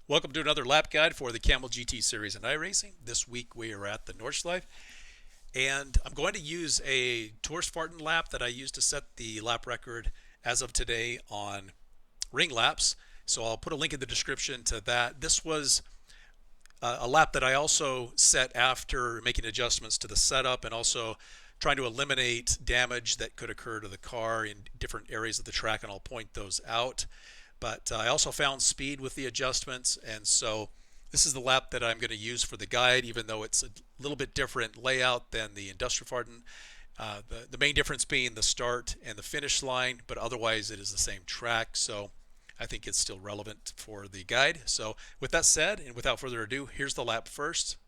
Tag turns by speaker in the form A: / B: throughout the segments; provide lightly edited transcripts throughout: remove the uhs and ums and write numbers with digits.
A: Welcome to another lap guide for the Camel GT series in iRacing. This week we are at the Nordschleife, and I'm going to use a Touristenfahrten lap that I used to set the lap record as of today on RingLaps. So I'll put a link in the description to that. This was a lap that I also set after making adjustments to the setup and also trying to eliminate damage that could occur to the car in different areas of the track, and I'll point those out. But I also found speed with the adjustments, and so this is the lap that I'm going to use for the guide, even though it's a little bit different layout than the Industriefahrten. The main difference being the start and the finish line, but otherwise it is the same track, so I think it's still relevant for the guide. So with that said, and without further ado, here's the lap first.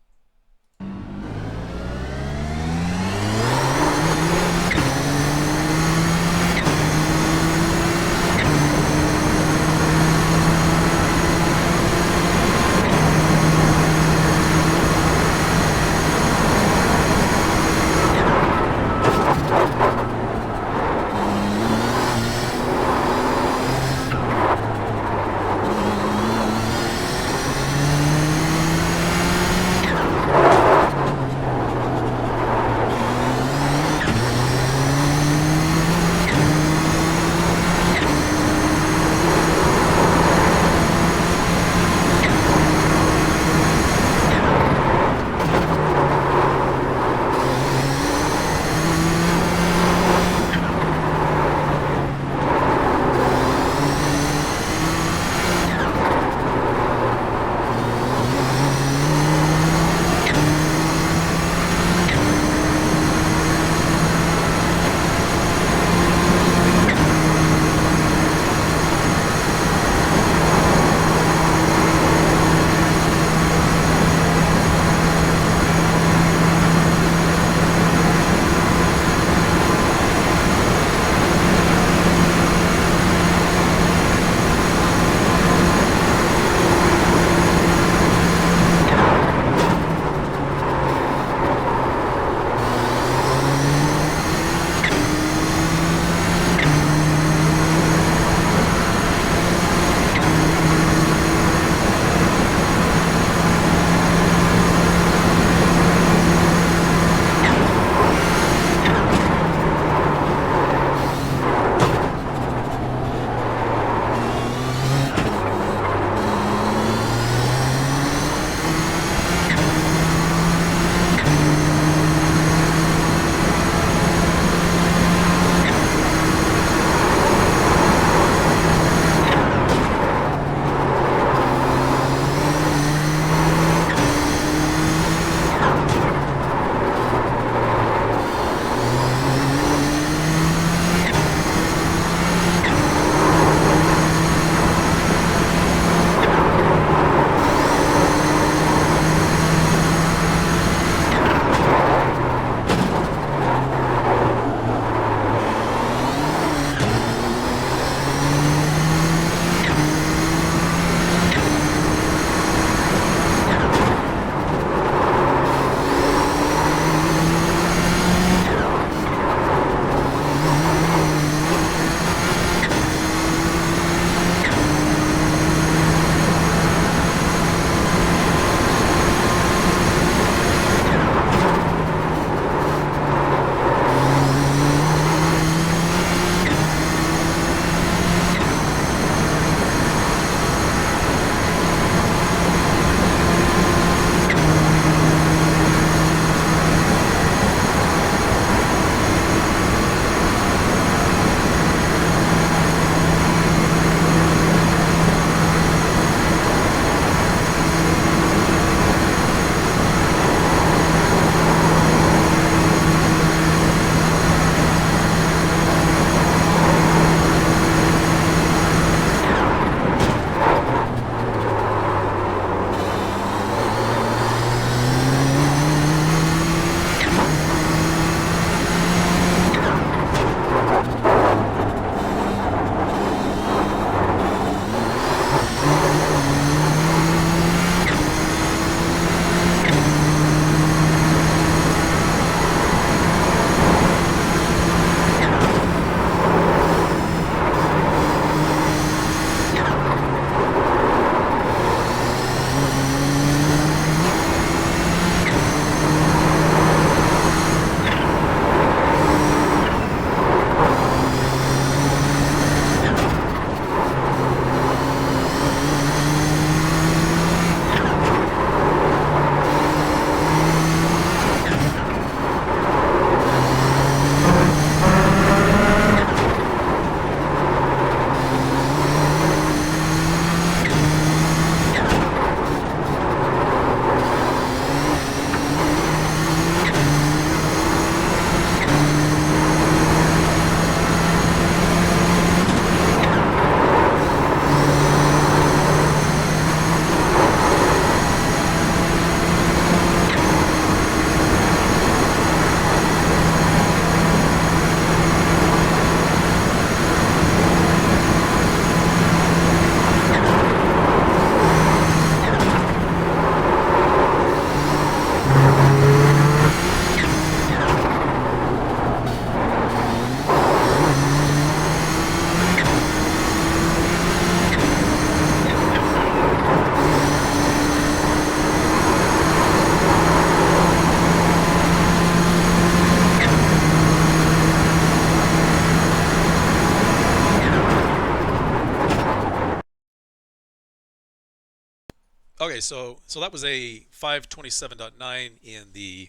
A: Okay, so that was a 527.9 in the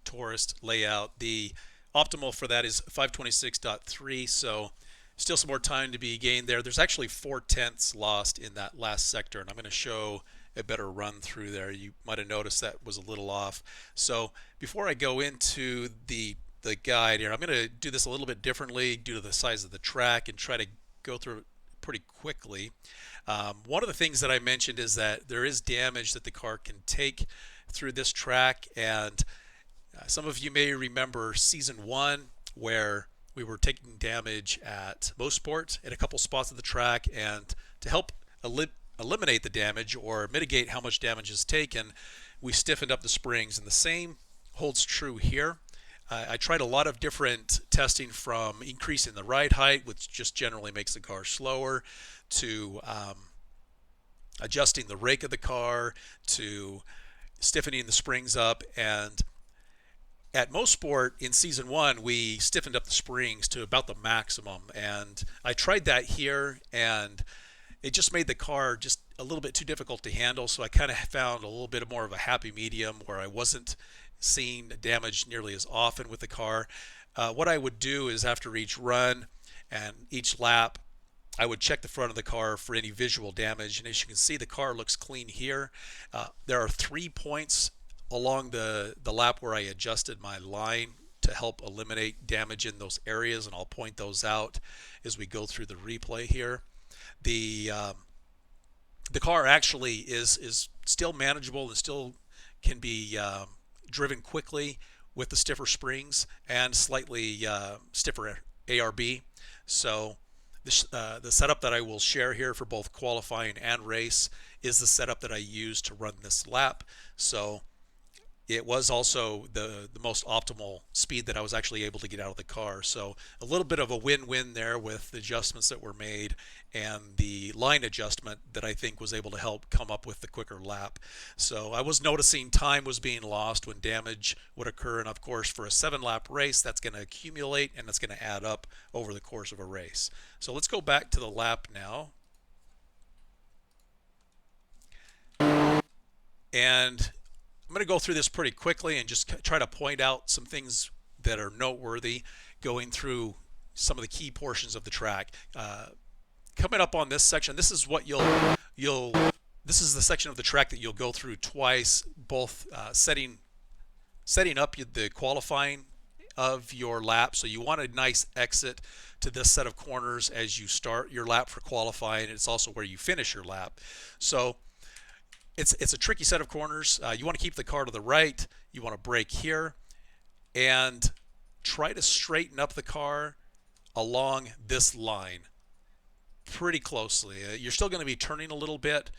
A: tourist layout. The optimal for that is 526.3, so still some more time to be gained there. There's actually 4/10 lost in that last sector, and I'm going to show a better run through there. You might have noticed that was a little off. So before I go into the guide here, I'm going to do this a little bit differently due to the size of the track and try to go through it pretty quickly. One of the things that I mentioned is that there is damage that the car can take through this track, and some of you may remember season one where we were taking damage at Mosport at a couple spots of the track, and to help eliminate the damage or mitigate how much damage is taken, we stiffened up the springs, and the same holds true here. I tried a lot of different testing, from increasing the ride height, which just generally makes the car slower, to adjusting the rake of the car, to stiffening the springs up. And at Mosport in season one, we stiffened up the springs to about the maximum, and I tried that here, and it just made the car just a little bit too difficult to handle. So I kind of found a little bit more of a happy medium where I wasn't seeing damage nearly as often with the car. What I would do is after each run and each lap, I would check the front of the car for any visual damage, and as you can see, the car looks clean here. There are 3 points along the lap where I adjusted my line to help eliminate damage in those areas, and I'll point those out as we go through the replay here. The car actually is still manageable and still can be driven quickly with the stiffer springs and slightly stiffer ARB. So the setup that I will share here for both qualifying and race is the setup that I used to run this lap. So it was also the most optimal speed that I was actually able to get out of the car. So a little bit of a win-win there with the adjustments that were made and the line adjustment that I think was able to help come up with the quicker lap. So I was noticing time was being lost when damage would occur, and of course for a 7-lap race that's going to accumulate and it's going to add up over the course of a race. So let's go back to the lap now. And I'm going to go through this pretty quickly and just try to point out some things that are noteworthy going through some of the key portions of the track. Coming up on this section, this is what this is the section of the track that you'll go through twice, both setting up the qualifying of your lap. So you want a nice exit to this set of corners as you start your lap for qualifying. It's also where you finish your lap. So it's a tricky set of corners. You want to keep the car to the right. You want to brake here and try to straighten up the car along this line pretty closely. You're still going to be turning a little bit,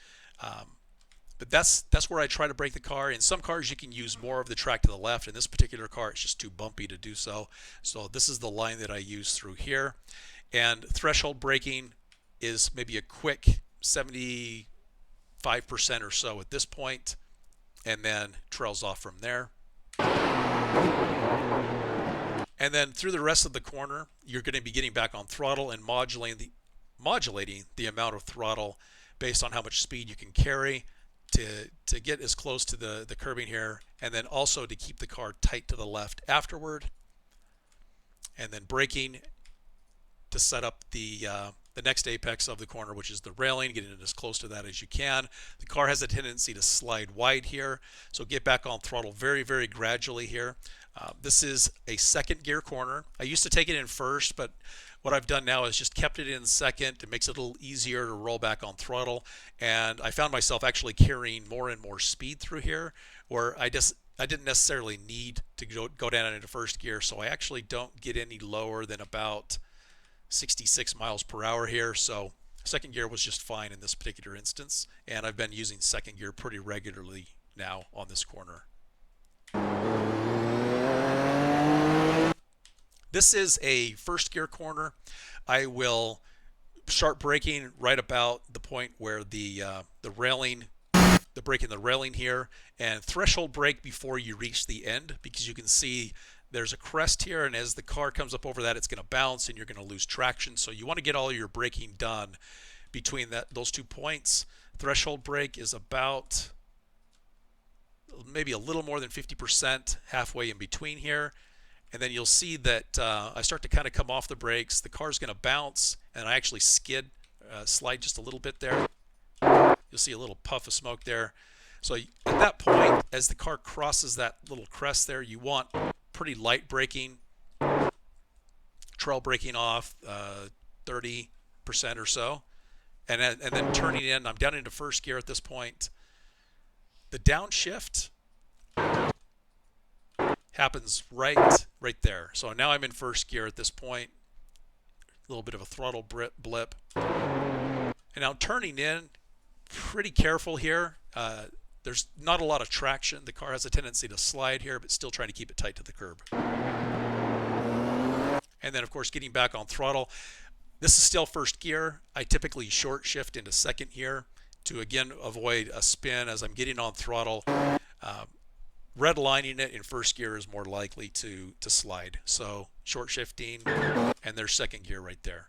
A: but that's where I try to brake the car. In some cars, you can use more of the track to the left. In this particular car, it's just too bumpy to do so. So this is the line that I use through here. And threshold braking is maybe a quick 75% or so at this point, and then trails off from there. And then through the rest of the corner, you're going to be getting back on throttle and modulating the amount of throttle based on how much speed you can carry to get as close to the curbing here, and then also to keep the car tight to the left afterward, and then braking to set up the next apex of the corner, which is the railing, getting it as close to that as you can. The car has a tendency to slide wide here, so get back on throttle very, very gradually here. This is a second gear corner. I used to take it in first, but what I've done now is just kept it in second. It makes it a little easier to roll back on throttle, and I found myself actually carrying more and more speed through here, where I didn't necessarily need to go down into first gear, so I actually don't get any lower than about 66 miles per hour here. So second gear was just fine in this particular instance, and I've been using second gear pretty regularly now on this corner. This is a first gear corner. I will start braking right about the point where the brake in the railing here, and threshold brake before you reach the end, because you can see there's a crest here, and as the car comes up over that, it's going to bounce and you're going to lose traction. So you want to get all your braking done between those 2 points. Threshold brake is about maybe a little more than 50% halfway in between here. And then you'll see that I start to kind of come off the brakes. The car's going to bounce, and I actually slide just a little bit there. You'll see a little puff of smoke there. So at that point, as the car crosses that little crest there, you want pretty light braking, trail braking off 30% or so. And then turning in, I'm down into first gear at this point. The downshift happens right there. So now I'm in first gear at this point. A little bit of a throttle blip. And now turning in, pretty careful here. There's not a lot of traction. The car has a tendency to slide here, but still trying to keep it tight to the curb. And then, of course, getting back on throttle. This is still first gear. I typically short shift into second gear to, again, avoid a spin as I'm getting on throttle. Redlining it in first gear is more likely to slide. So short shifting, and there's second gear right there.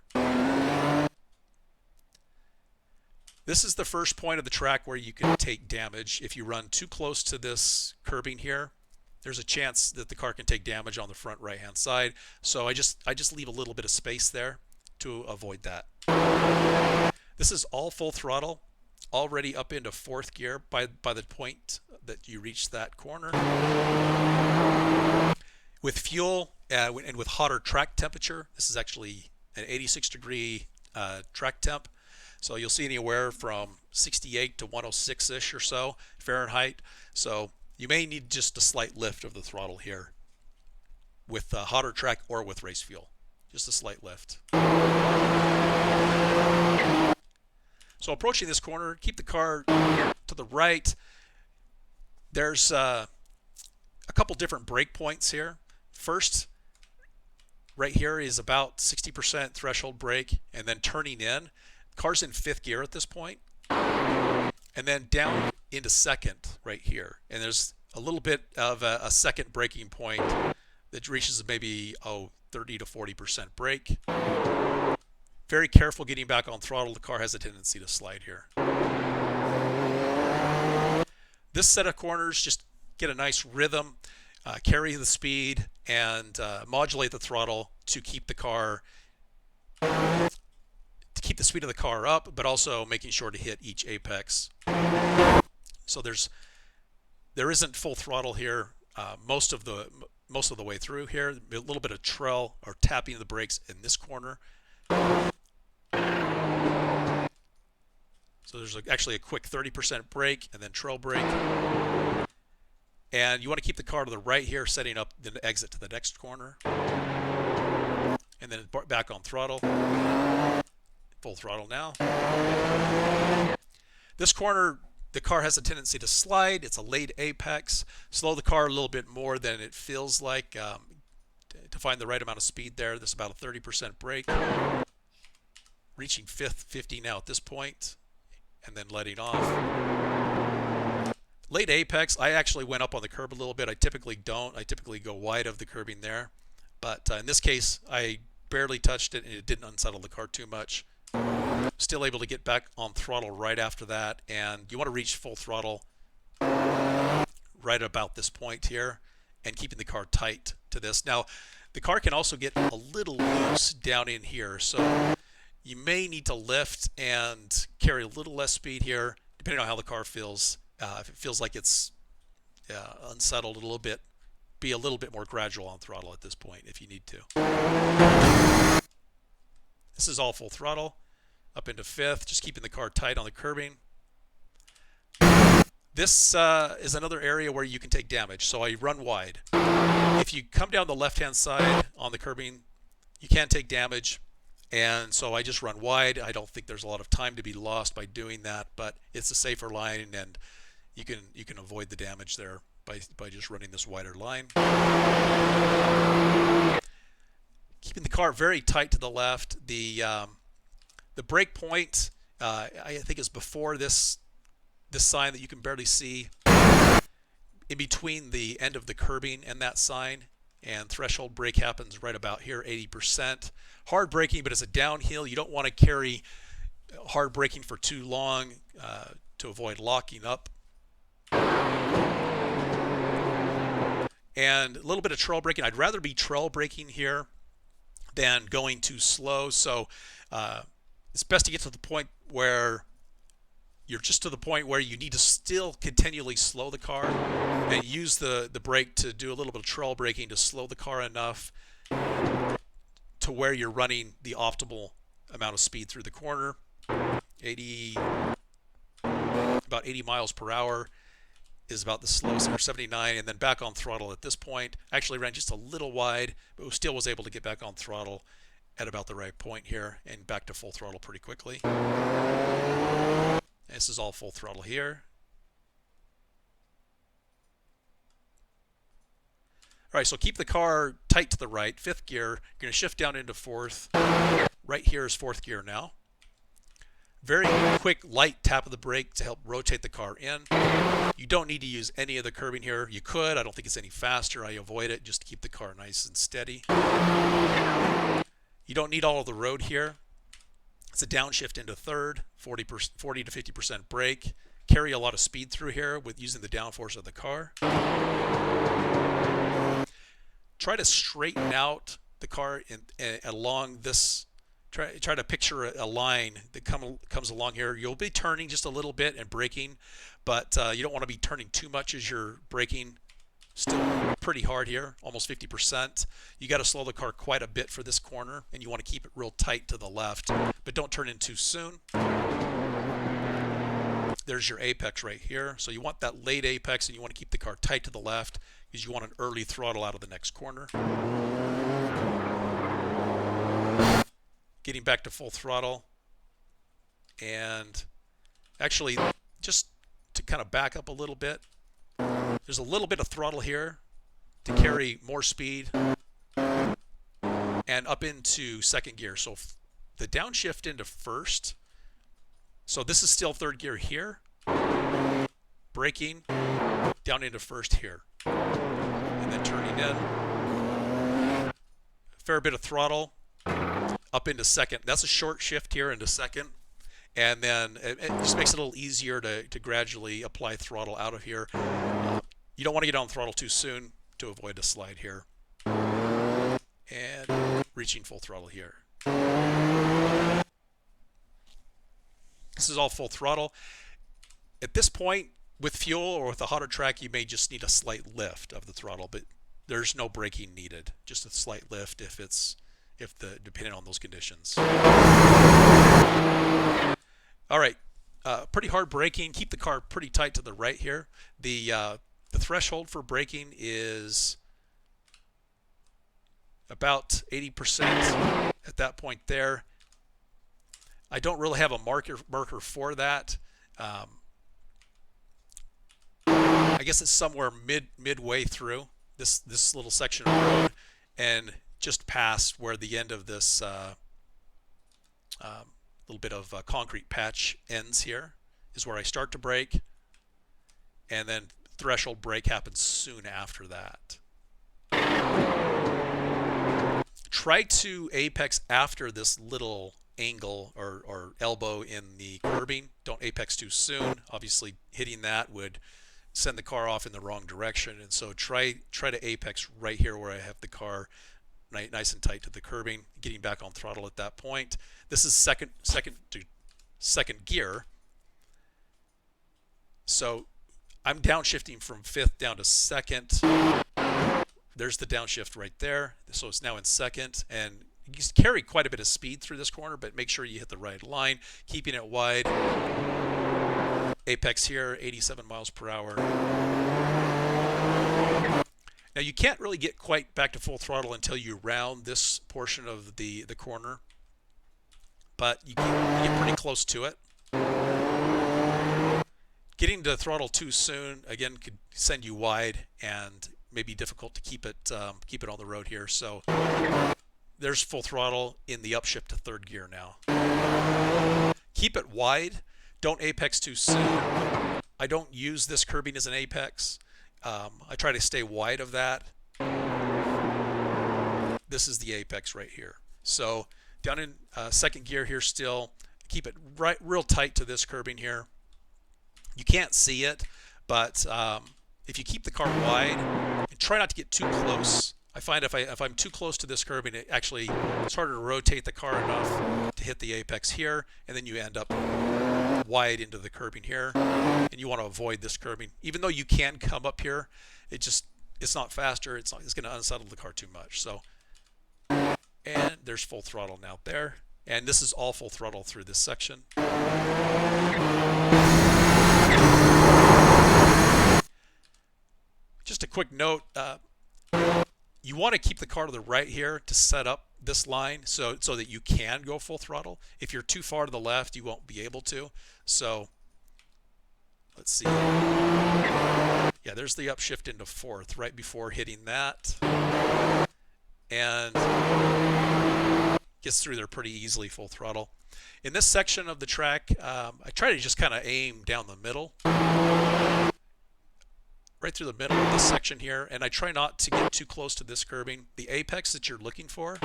A: This is the first point of the track where you can take damage. If you run too close to this curbing here, there's a chance that the car can take damage on the front right-hand side. So I just leave a little bit of space there to avoid that. This is all full throttle, already up into fourth gear by the point that you reach that corner. With fuel and with hotter track temperature, this is actually an 86-degree track temp. So you'll see anywhere from 68 to 106-ish or so Fahrenheit. So you may need just a slight lift of the throttle here with hotter track or with race fuel. Just a slight lift. So approaching this corner, keep the car to the right. There's a couple different brake points here. First, right here is about 60% threshold brake, and then turning in. Car's in fifth gear at this point, and then down into second right here. And there's a little bit of a second braking point that reaches maybe 30 to 40% brake. Very careful getting back on throttle. The car has a tendency to slide here. This set of corners, just get a nice rhythm, carry the speed, and modulate the throttle to keep the car, to keep the speed of the car up, but also making sure to hit each apex. So there isn't full throttle here most of the way through here. A little bit of trail or tapping of the brakes in this corner. So there's actually a quick 30% brake and then trail brake. And you want to keep the car to the right here, setting up the exit to the next corner. And then back on throttle. Full throttle now. This corner, the car has a tendency to slide. It's a late apex. Slow the car a little bit more than it feels like to find the right amount of speed there. There's about a 30% brake. Reaching 50 now at this point, and then letting off. Late apex, I actually went up on the curb a little bit. I typically don't. I typically go wide of the curbing there. But in this case, I barely touched it, and it didn't unsettle the car too much. Still able to get back on throttle right after that, and you want to reach full throttle right about this point here, and keeping the car tight to this. Now, the car can also get a little loose down in here, so you may need to lift and carry a little less speed here, depending on how the car feels. If it feels like it's unsettled a little bit, be a little bit more gradual on throttle at this point if you need to. This is all full throttle, up into fifth, just keeping the car tight on the curbing. This is another area where you can take damage, so I run wide. If you come down the left-hand side on the curbing, you can take damage. And so I just run wide. I don't think there's a lot of time to be lost by doing that, but it's a safer line, and you can avoid the damage there by just running this wider line. Keeping the car very tight to the left. The brake point I think is before this sign that you can barely see, in between the end of the curbing and that sign. And threshold brake happens right about here, 80%. Hard braking, but it's a downhill. You don't want to carry hard braking for too long to avoid locking up. And a little bit of trail braking. I'd rather be trail braking here than going too slow. So it's best to get to the point where you're just to the point where you need to still continually slow the car and use the brake to do a little bit of trail braking to slow the car enough to where you're running the optimal amount of speed through the corner. About 80 miles per hour is about the slowest, or 79, and then back on throttle at this point. I actually ran just a little wide, but still was able to get back on throttle at about the right point here and back to full throttle pretty quickly. This is all full throttle here. All right, so keep the car tight to the right, fifth gear. You're going to shift down into fourth. Right here is fourth gear now. Very quick, light tap of the brake to help rotate the car in. You don't need to use any of the curbing here. You could. I don't think it's any faster. I avoid it just to keep the car nice and steady. You don't need all of the road here. It's a downshift into third, 40 to 50% brake. Carry a lot of speed through here with using the downforce of the car. Try to straighten out the car along this. Try to picture a line that comes along here. You'll be turning just a little bit and braking, but you don't want to be turning too much as you're braking. Still pretty hard here, almost 50%. You got to slow the car quite a bit for this corner, and you want to keep it real tight to the left, but don't turn in too soon. There's your apex right here. So you want that late apex, and you want to keep the car tight to the left because you want an early throttle out of the next corner. Getting back to full throttle, and actually just to kind of back up a little bit, there's a little bit of throttle here to carry more speed and up into second gear. So the downshift into first, so this is still third gear here, braking down into first here, and then turning in, fair bit of throttle up into second. That's a short shift here into second, and then it just makes it a little easier to gradually apply throttle out of here. You don't want to get on throttle too soon to avoid a slide here, and reaching full throttle here. This is all full throttle. At this point, with fuel or with a hotter track, you may just need a slight lift of the throttle, but there's no braking needed. Just a slight lift depending on those conditions. All right, pretty hard braking. Keep the car pretty tight to the right here. The threshold for braking is about 80% at that point there. I don't really have a marker for that. I guess it's somewhere midway through this little section of road, and just past where the end of this little bit of concrete patch ends here is where I start to brake, and then threshold brake happens soon after that. Try to apex after this little angle or elbow in the curbing. Don't apex too soon. Obviously hitting that would send the car off in the wrong direction, and so try to apex right here where I have the car nice and tight to the curbing, getting back on throttle at that point. This is second gear, so I'm downshifting from fifth down to second. There's the downshift right there, so it's now in second, and you can carry quite a bit of speed through this corner, but make sure you hit the right line, keeping it wide. Apex here, 87 miles per hour. Now you can't really get quite back to full throttle until you round this portion of the corner, but you get pretty close to it. Getting to throttle too soon, again, could send you wide and maybe difficult to keep it on the road here. So there's full throttle in the upshift to third gear now. Keep it wide. Don't apex too soon. I don't use this curbing as an apex. I try to stay wide of that. This is the apex right here. So down in second gear here still, keep it right real tight to this curbing here. You can't see it, but if you keep the car wide and try not to get too close, I find if I'm too close to this curbing, it's harder to rotate the car enough to hit the apex here, and then you end up wide into the curbing here, and you want to avoid this curbing. Even though you can come up here, it's not faster. It's going to unsettle the car too much. So, and there's full throttle now there, and this is all full throttle through this section. Just a quick note, you want to keep the car to the right here to set up this line so that you can go full throttle. If you're too far to the left, you won't be able to. So let's see. Yeah, there's the upshift into fourth right before hitting that. And gets through there pretty easily, full throttle. In this section of the track, I try to just kind of aim down the middle. Right through the middle of this section here, and I try not to get too close to this curbing. The apex that you're looking for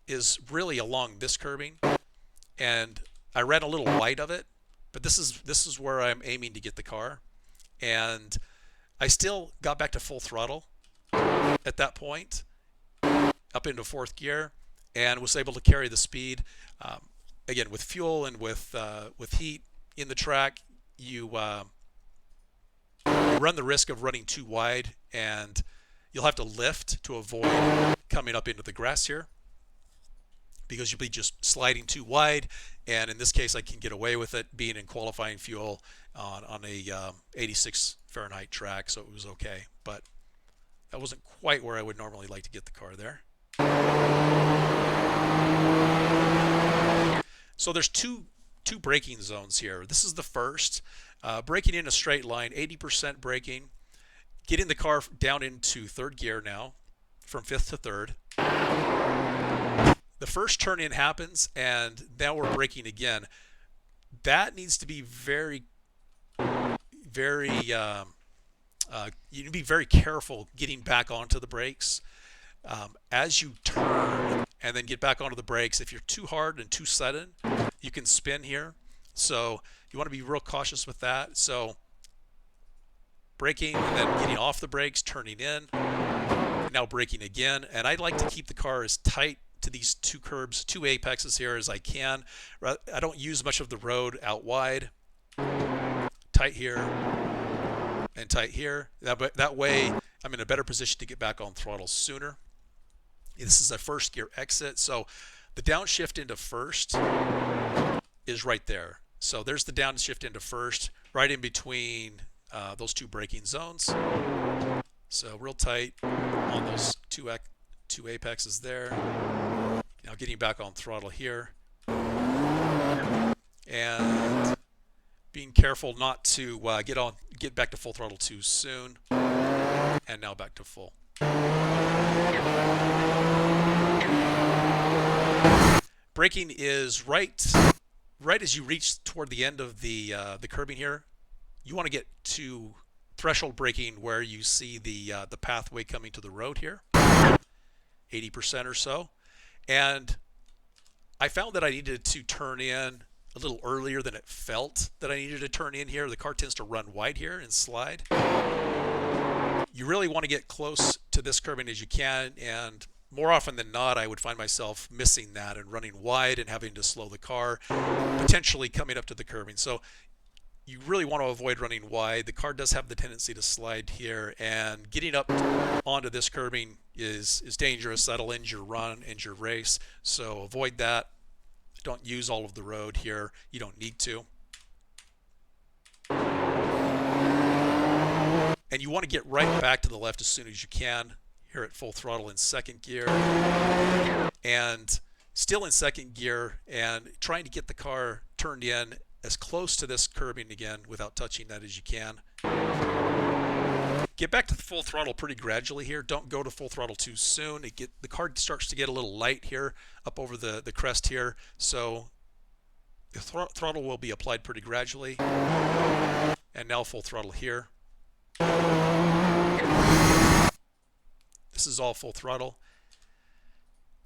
A: is really along this curbing, and I ran a little wide of it, but this is where I'm aiming to get the car, and I still got back to full throttle at that point, up into fourth gear, and was able to carry the speed. Again, with fuel and with heat in the track, you run the risk of running too wide, and you'll have to lift to avoid coming up into the grass here because you'll be just sliding too wide. And in this case, I can get away with it being in qualifying fuel on a 86 Fahrenheit track, so it was okay. But that wasn't quite where I would normally like to get the car there. So there's two braking zones here. This is the first. Braking in a straight line, 80% braking, getting the car down into third gear now, from fifth to third. The first turn in happens, and now we're braking again. That needs to be very, very, you need to be very careful getting back onto the brakes. As you turn and then get back onto the brakes, if you're too hard and too sudden, you can spin here. So you want to be real cautious with that. So braking and then getting off the brakes, turning in, now braking again. And I like to keep the car as tight to these two curbs, two apexes here as I can. I don't use much of the road out wide. Tight here and tight here. That way I'm in a better position to get back on throttle sooner. This is a first gear exit. So the downshift into first is right there. So there's the downshift into first, right in between those two braking zones. So real tight on those two apexes there. Now getting back on throttle here. And being careful not to get back to full throttle too soon. And now back to full. Braking is right as you reach toward the end of the curbing here. You want to get to threshold braking where you see the pathway coming to the road here, 80% or so. And I found that I needed to turn in a little earlier than it felt that I needed to turn in here. The car tends to run wide here and slide. You really want to get close to this curbing as you can, and more often than not, I would find myself missing that and running wide and having to slow the car, potentially coming up to the curbing. So you really want to avoid running wide. The car does have the tendency to slide here, and getting up onto this curbing is dangerous. That'll end your run, end your race. So avoid that. Don't use all of the road here. You don't need to. And you want to get right back to the left as soon as you can. Here at full throttle in second gear, and still in second gear, and trying to get the car turned in as close to this curbing again without touching that as you can. Get back to the full throttle pretty gradually here. Don't go to full throttle too soon. The car starts to get a little light here up over the crest here, so the throttle will be applied pretty gradually. And now full throttle here. This is all full throttle.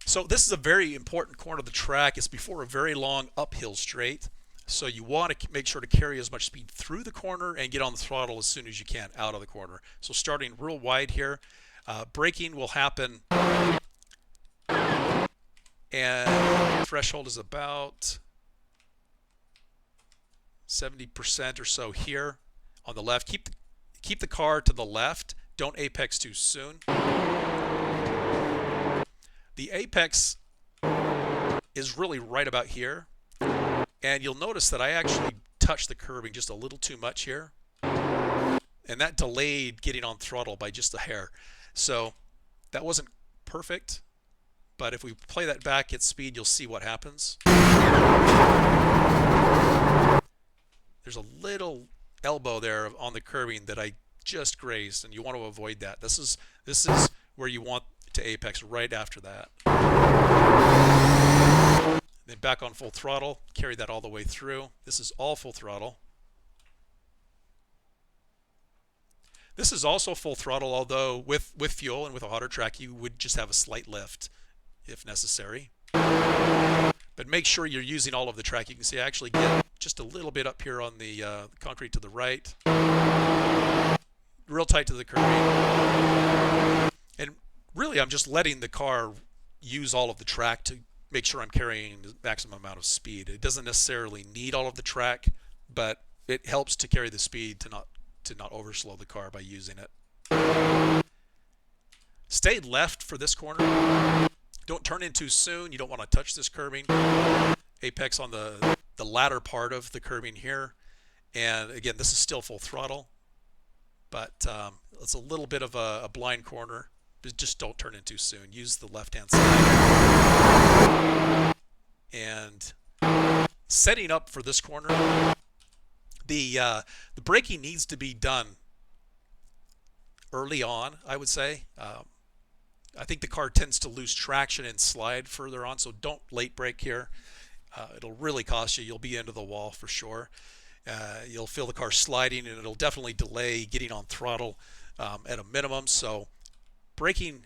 A: So this is a very important corner of the track. It's before a very long uphill straight. So you want to make sure to carry as much speed through the corner and get on the throttle as soon as you can out of the corner. So starting real wide here, braking will happen, and threshold is about 70% or so here on the left. Keep the car to the left. Don't apex too soon. The apex is really right about here. And you'll notice that I actually touched the curbing just a little too much here. And that delayed getting on throttle by just a hair. So that wasn't perfect. But if we play that back at speed, you'll see what happens. There's a little elbow there on the curbing that I just grazed, and you want to avoid that. This is where you want to apex right after that. Then back on full throttle, carry that all the way through. This is all full throttle. This is also full throttle, although with fuel and with a hotter track, you would just have a slight lift if necessary. But make sure you're using all of the track. You can see I actually get just a little bit up here on the concrete to the right. Real tight to the curbing. And really, I'm just letting the car use all of the track to make sure I'm carrying the maximum amount of speed. It doesn't necessarily need all of the track, but it helps to carry the speed to not overslow the car by using it. Stay left for this corner. Don't turn in too soon. You don't want to touch this curbing. Apex on the latter part of the curbing here. And again, this is still full throttle, but it's a little bit of a blind corner. Just don't turn in too soon. Use the left-hand side. And setting up for this corner, the braking needs to be done early on, I would say. I think the car tends to lose traction and slide further on, so don't late brake here. It'll really cost you. You'll be into the wall for sure. You'll feel the car sliding, and it'll definitely delay getting on throttle at a minimum. So braking,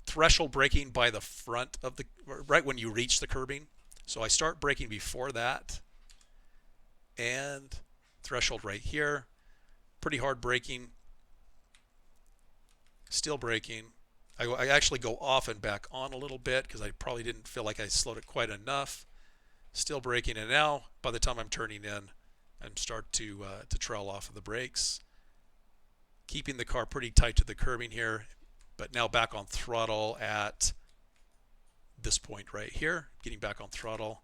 A: threshold braking by the front of the, right when you reach the curbing. So I start braking before that, and threshold right here. Pretty hard braking. Still braking. I actually go off and back on a little bit because I probably didn't feel like I slowed it quite enough. Still braking, and now by the time I'm turning in, I'm start to trail off of the brakes. Keeping the car pretty tight to the curbing here, but now back on throttle at this point right here. Getting back on throttle.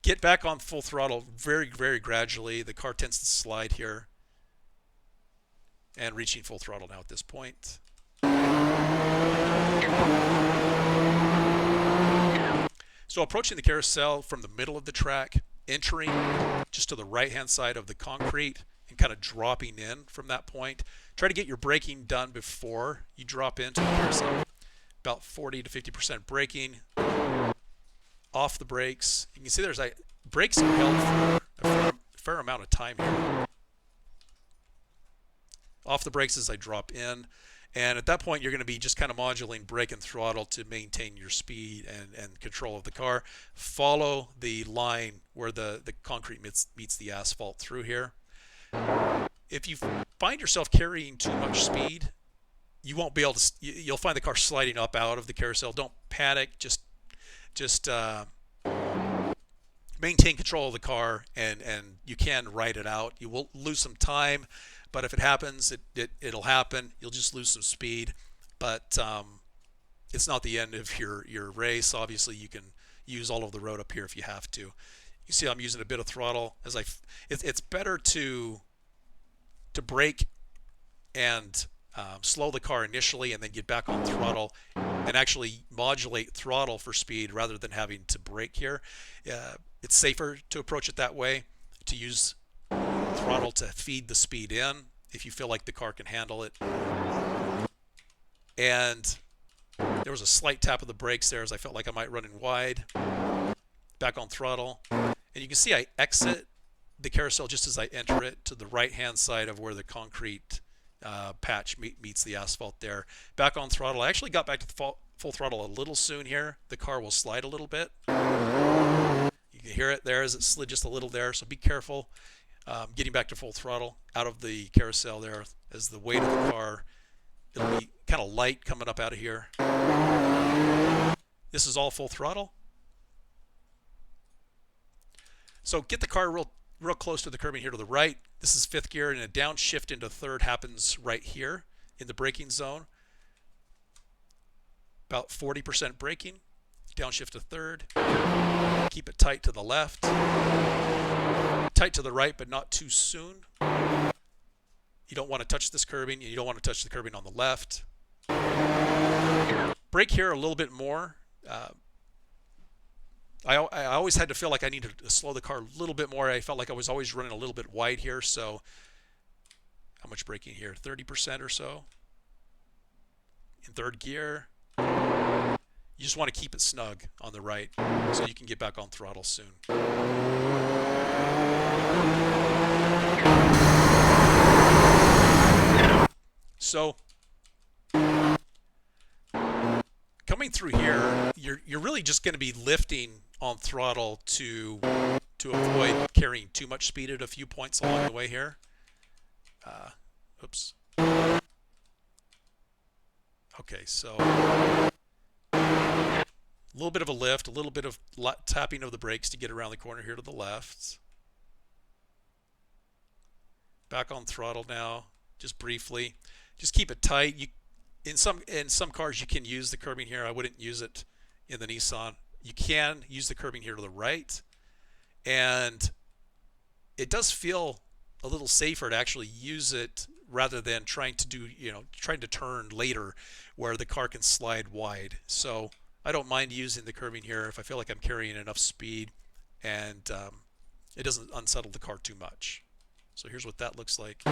A: Get back on full throttle very, very gradually. The car tends to slide here. And reaching full throttle now at this point. So approaching the carousel from the middle of the track, entering just to the right-hand side of the concrete, and kind of dropping in from that point. Try to get your braking done before you drop into the carousel. About 40 to 50% braking. Off the brakes. You can see there's brakes are held for a fair amount of time here. Off the brakes as I drop in. And at that point, you're going to be just kind of modulating brake and throttle to maintain your speed and control of the car. Follow the line where the concrete meets the asphalt through here. If you find yourself carrying too much speed, you won't be able to. You'll find the car sliding up out of the carousel. Don't panic. Just maintain control of the car, and you can ride it out. You will lose some time. But if it happens, it'll happen. You'll just lose some speed. But it's not the end of your race. Obviously, you can use all of the road up here if you have to. You see I'm using a bit of throttle. It's better to brake and slow the car initially and then get back on throttle and actually modulate throttle for speed rather than having to brake here. It's safer to approach it that way, to use throttle to feed the speed in if you feel like the car can handle it. And there was a slight tap of the brakes there as I felt like I might run in wide. Back on throttle. And you can see I exit the carousel just as I enter it to the right-hand side of where the concrete patch meets the asphalt there. Back on throttle. I actually got back to the full throttle a little soon here, the car will slide a little bit. You can hear it there as it slid just a little there, so be careful getting back to full throttle out of the carousel there as the weight of the car, it'll be kind of light coming up out of here. This is all full throttle. So get the car real close to the curbing here to the right. This is fifth gear, and a downshift into third happens right here in the braking zone. About 40% braking. Downshift to third. Keep it tight to the left. Tight to the right, but not too soon. You don't want to touch this curbing. You don't want to touch the curbing on the left. Brake here a little bit more. I always had to feel like I needed to slow the car a little bit more. I felt like I was always running a little bit wide here. So how much braking here? 30% or so. In third gear. You just want to keep it snug on the right so you can get back on throttle soon. So coming through here, you're really just going to be lifting on throttle to avoid carrying too much speed at a few points along the way here. Oops. Okay, so a little bit of a lift, a little bit of tapping of the brakes to get around the corner here to the left. Back on throttle now, just briefly. Just keep it tight. In some cars you can use the curbing here. I wouldn't use it in the Nissan. You can use the curbing here to the right, and it does feel a little safer to actually use it rather than trying to turn later where the car can slide wide. So I don't mind using the curbing here if I feel like I'm carrying enough speed and it doesn't unsettle the car too much. So here's what that looks like.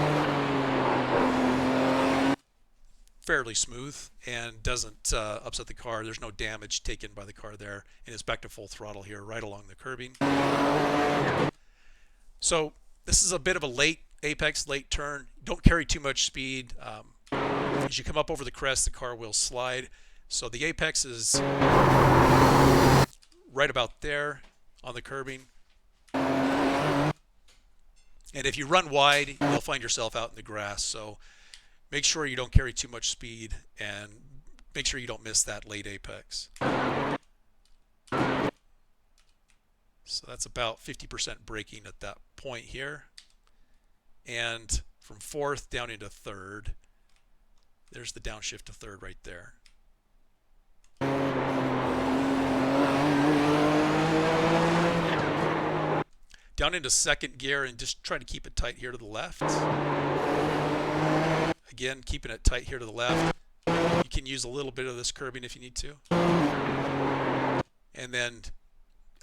A: Fairly smooth and doesn't upset the car. There's no damage taken by the car there, and it's back to full throttle here right along the curbing. So this is a bit of a late apex, late turn. Don't carry too much speed. As you come up over the crest, the car will slide. So the apex is right about there on the curbing. And if you run wide, you'll find yourself out in the grass. So make sure you don't carry too much speed and make sure you don't miss that late apex. So that's about 50% braking at that point here. And from fourth down into third, there's the downshift to third right there. Down into second gear and just try to keep it tight here to the left. Again, keeping it tight here to the left. You can use a little bit of this curbing if you need to. And then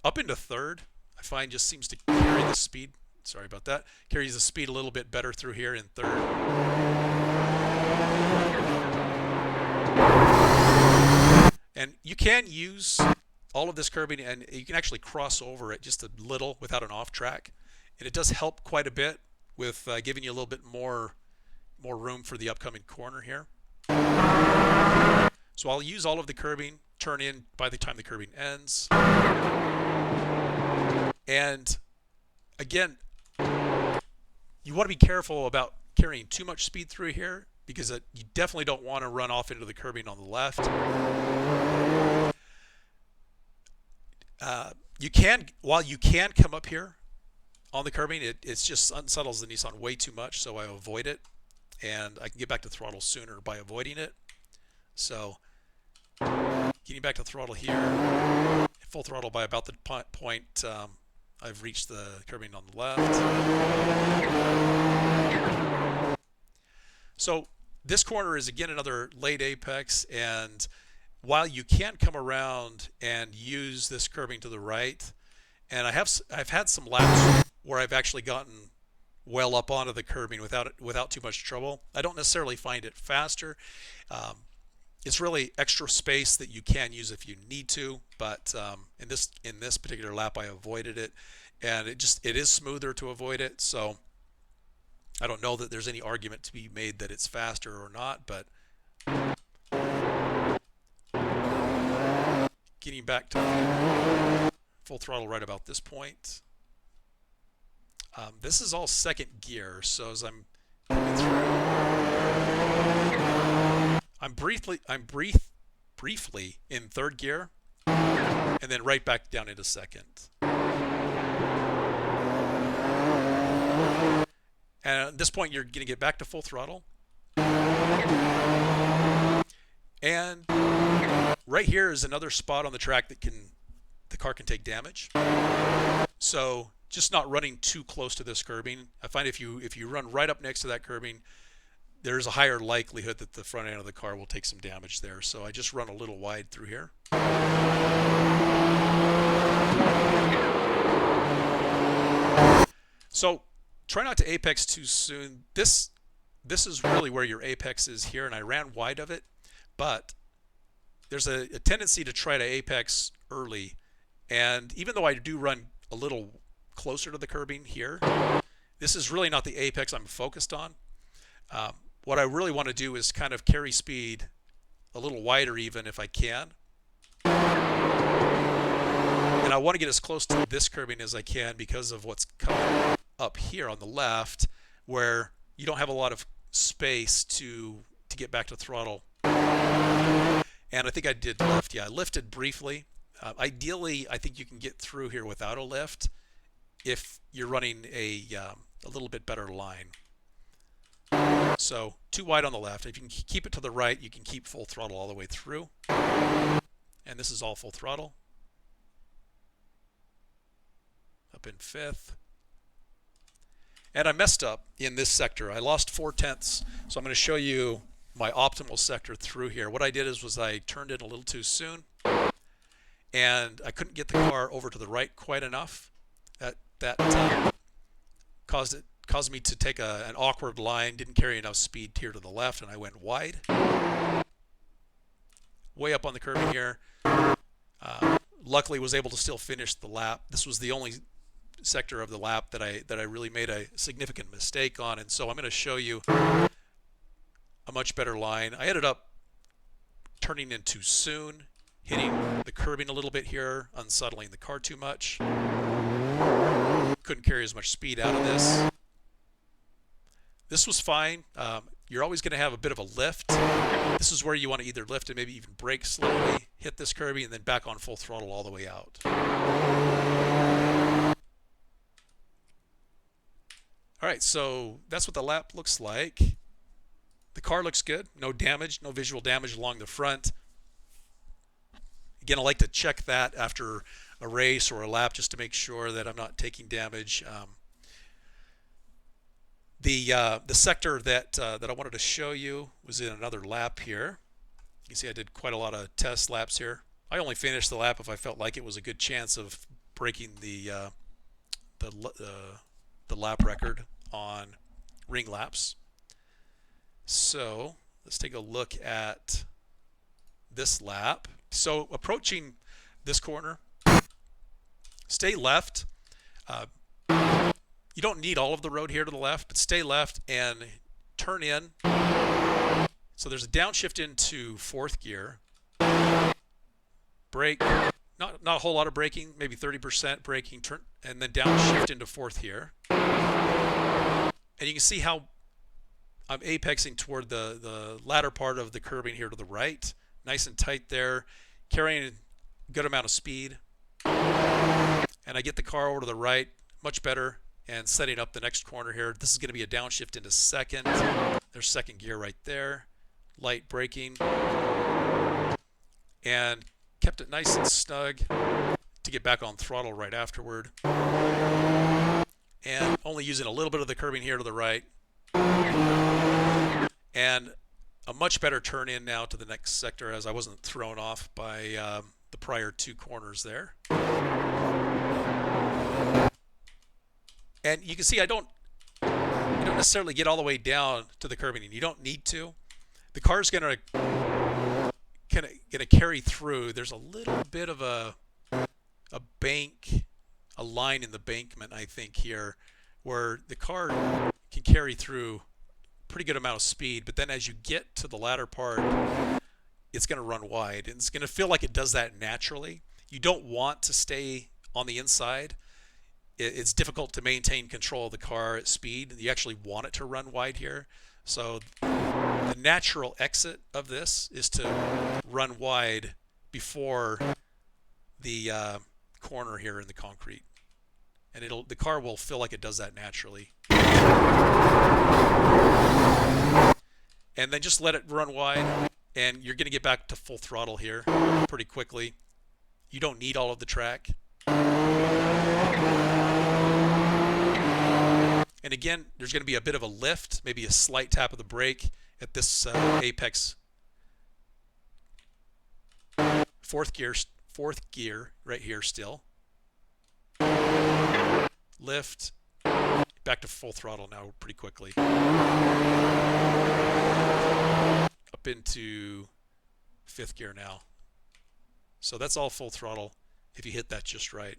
A: up into third, I find just seems to carry the speed. Sorry about that. Carries the speed a little bit better through here in third. And you can use all of this curbing and you can actually cross over it just a little without an off track. And it does help quite a bit with giving you a little bit more room for the upcoming corner here. So I'll use all of the curbing, turn in by the time the curbing ends. And again, you want to be careful about carrying too much speed through here because you definitely don't want to run off into the curbing on the left. While you can come up here on the curbing, it just unsettles the Nissan way too much, so I avoid it. And I can get back to throttle sooner by avoiding it. So getting back to throttle here, full throttle by about the point I've reached the curbing on the left. So this corner is again another late apex, and while you can come around and use this curbing to the right, and I've had some laps where I've actually gotten well up onto the curbing without too much trouble. I don't necessarily find it faster. It's really extra space that you can use if you need to, but in this particular lap I avoided it, and it is smoother to avoid it. So I don't know that there's any argument to be made that it's faster or not, but getting back to full throttle right about this point. This is all second gear, so as I'm coming through, I'm briefly in third gear, and then right back down into second. And at this point, you're going to get back to full throttle. And right here is another spot on the track that the car can take damage. So just not running too close to this curbing. I find if you run right up next to that curbing, there's a higher likelihood that the front end of the car will take some damage there. So I just run a little wide through here. So try not to apex too soon. This is really where your apex is here, and I ran wide of it, but there's a tendency to try to apex early. And even though I do run a little closer to the curbing here, this is really not the apex I'm focused on. What I really want to do is kind of carry speed a little wider even if I can. And I want to get as close to this curbing as I can because of what's coming up here on the left, where you don't have a lot of space to get back to throttle. And I think I did lift. Yeah, I lifted briefly. Ideally, I think you can get through here without a lift if you're running a little bit better line. So too wide on the left. If you can keep it to the right, you can keep full throttle all the way through. And this is all full throttle. Up in fifth. And I messed up in this sector. I lost 4/10, so I'm going to show you my optimal sector through here. What I did was I turned in a little too soon, and I couldn't get the car over to the right quite enough. That caused me to take an awkward line, didn't carry enough speed here to the left, and I went wide. Way up on the curving here. Luckily was able to still finish the lap. This was the only sector of the lap that I really made a significant mistake on, and so I'm going to show you a much better line. I ended up turning in too soon, hitting the curbing a little bit here, unsettling the car too much. Couldn't carry as much speed out of this. This was fine. You're always going to have a bit of a lift. This is where you want to either lift and maybe even brake slowly, hit this curbing, and then back on full throttle all the way out. All right, so that's what the lap looks like. The car looks good. No damage, no visual damage along the front. Again, I like to check that after a race or a lap just to make sure that I'm not taking damage. The sector that I wanted to show you was in another lap here. You can see I did quite a lot of test laps here. I only finished the lap if I felt like it was a good chance of breaking the lap record on RingLaps. So let's take a look at this lap. So approaching this corner, stay left. You don't need all of the road here to the left, but stay left and turn in. So there's a downshift into fourth gear. Brake, not a whole lot of braking, maybe 30% braking, turn, and then downshift into fourth here. And you can see how I'm apexing toward the latter part of the curbing here to the right. Nice and tight there, carrying a good amount of speed. And I get the car over to the right, much better, and setting up the next corner here. This is going to be a downshift into second. There's second gear right there. Light braking. And kept it nice and snug to get back on throttle right afterward. And only using a little bit of the curbing here to the right. And a much better turn in now to the next sector as I wasn't thrown off by the prior two corners there. And you can see you don't necessarily get all the way down to the curbing, and you don't need to. The car's gonna carry through. There's a little bit of a line in the bankment, I think, here, where the car can carry through pretty good amount of speed, but then as you get to the latter part, it's going to run wide, and it's going to feel like it does that naturally. You don't want to stay on the inside. It's difficult to maintain control of the car at speed. You actually want it to run wide here. So the natural exit of this is to run wide before the corner here in the concrete, and the car will feel like it does that naturally. And then just let it run wide, and you're going to get back to full throttle here pretty quickly. You don't need all of the track. And again, there's going to be a bit of a lift, maybe a slight tap of the brake at this apex. Fourth gear right here still. Lift. Back to full throttle now pretty quickly. Up into fifth gear now. So that's all full throttle if you hit that just right.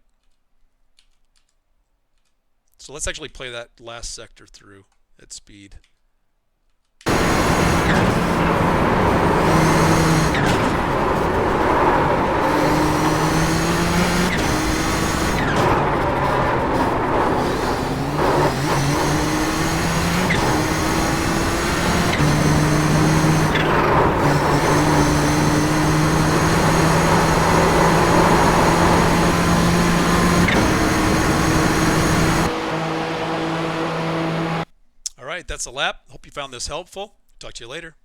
A: So let's actually play that last sector through at speed. All right, that's a lap. Hope you found this helpful. Talk to you later.